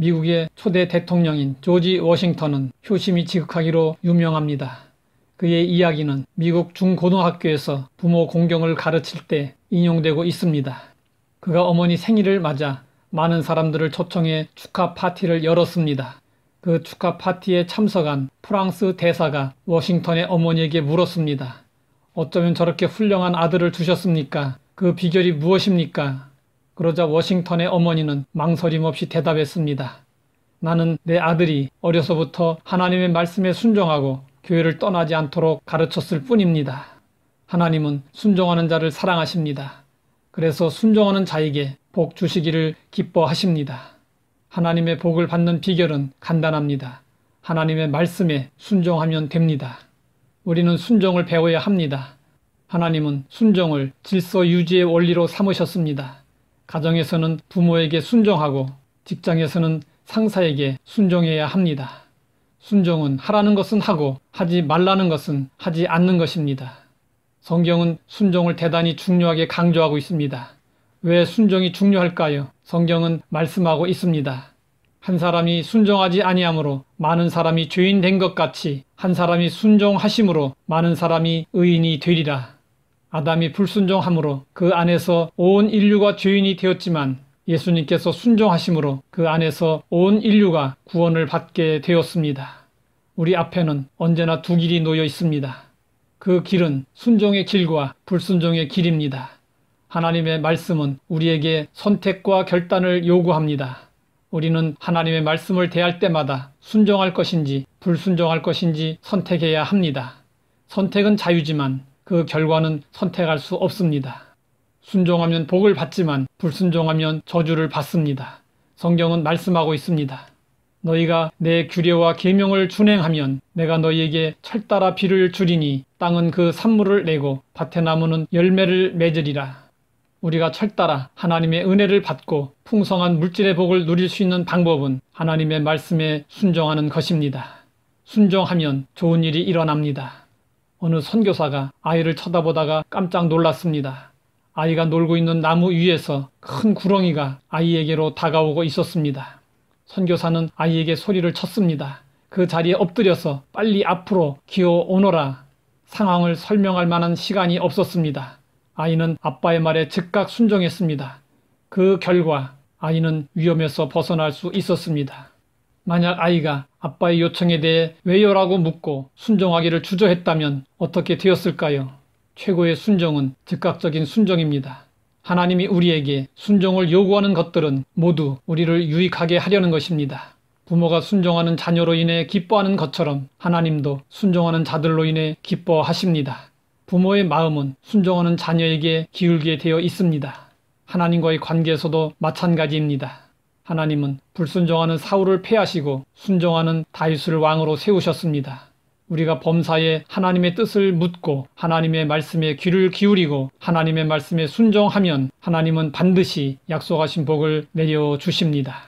미국의 초대 대통령인 조지 워싱턴은 효심이 지극하기로 유명합니다. 그의 이야기는 미국 중고등학교에서 부모 공경을 가르칠 때 인용되고 있습니다. 그가 어머니 생일을 맞아 많은 사람들을 초청해 축하 파티를 열었습니다. 그 축하 파티에 참석한 프랑스 대사가 워싱턴의 어머니에게 물었습니다. 어쩌면 저렇게 훌륭한 아들을 두셨습니까? 그 비결이 무엇입니까? 그러자 워싱턴의 어머니는 망설임 없이 대답했습니다. 나는 내 아들이 어려서부터 하나님의 말씀에 순종하고 교회를 떠나지 않도록 가르쳤을 뿐입니다. 하나님은 순종하는 자를 사랑하십니다. 그래서 순종하는 자에게 복 주시기를 기뻐하십니다. 하나님의 복을 받는 비결은 간단합니다. 하나님의 말씀에 순종하면 됩니다. 우리는 순종을 배워야 합니다. 하나님은 순종을 질서 유지의 원리로 삼으셨습니다. 가정에서는 부모에게 순종하고 직장에서는 상사에게 순종해야 합니다. 순종은 하라는 것은 하고 하지 말라는 것은 하지 않는 것입니다. 성경은 순종을 대단히 중요하게 강조하고 있습니다. 왜 순종이 중요할까요? 성경은 말씀하고 있습니다. 한 사람이 순종하지 아니함으로 많은 사람이 죄인 된 것 같이 한 사람이 순종하심으로 많은 사람이 의인이 되리라. 아담이 불순종함으로 그 안에서 온 인류가 죄인이 되었지만 예수님께서 순종하심으로 그 안에서 온 인류가 구원을 받게 되었습니다. 우리 앞에는 언제나 두 길이 놓여 있습니다. 그 길은 순종의 길과 불순종의 길입니다. 하나님의 말씀은 우리에게 선택과 결단을 요구합니다. 우리는 하나님의 말씀을 대할 때마다 순종할 것인지 불순종할 것인지 선택해야 합니다. 선택은 자유지만 그 결과는 선택할 수 없습니다. 순종하면 복을 받지만 불순종하면 저주를 받습니다. 성경은 말씀하고 있습니다. 너희가 내 규례와 계명을 준행하면 내가 너희에게 철따라 비를 주리니 땅은 그 산물을 내고 밭의 나무는 열매를 맺으리라. 우리가 철따라 하나님의 은혜를 받고 풍성한 물질의 복을 누릴 수 있는 방법은 하나님의 말씀에 순종하는 것입니다. 순종하면 좋은 일이 일어납니다. 어느 선교사가 아이를 쳐다보다가 깜짝 놀랐습니다. 아이가 놀고 있는 나무 위에서 큰 구렁이가 아이에게로 다가오고 있었습니다. 선교사는 아이에게 소리를 쳤습니다. 그 자리에 엎드려서 빨리 앞으로 기어 오너라. 상황을 설명할 만한 시간이 없었습니다. 아이는 아빠의 말에 즉각 순종했습니다. 그 결과 아이는 위험에서 벗어날 수 있었습니다. 만약 아이가 아빠의 요청에 대해 왜요라고 묻고 순종하기를 주저했다면 어떻게 되었을까요? 최고의 순종은 즉각적인 순종입니다. 하나님이 우리에게 순종을 요구하는 것들은 모두 우리를 유익하게 하려는 것입니다. 부모가 순종하는 자녀로 인해 기뻐하는 것처럼 하나님도 순종하는 자들로 인해 기뻐하십니다. 부모의 마음은 순종하는 자녀에게 기울게 되어 있습니다. 하나님과의 관계에서도 마찬가지입니다. 하나님은 불순종하는 사울을 패하시고 순종하는 다윗을 왕으로 세우셨습니다. 우리가 범사에 하나님의 뜻을 묻고 하나님의 말씀에 귀를 기울이고 하나님의 말씀에 순종하면 하나님은 반드시 약속하신 복을 내려주십니다.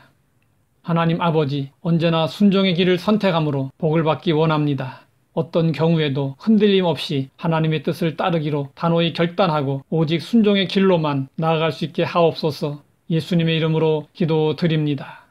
하나님 아버지, 언제나 순종의 길을 선택함으로 복을 받기 원합니다. 어떤 경우에도 흔들림 없이 하나님의 뜻을 따르기로 단호히 결단하고 오직 순종의 길로만 나아갈 수 있게 하옵소서. 예수님의 이름으로 기도드립니다.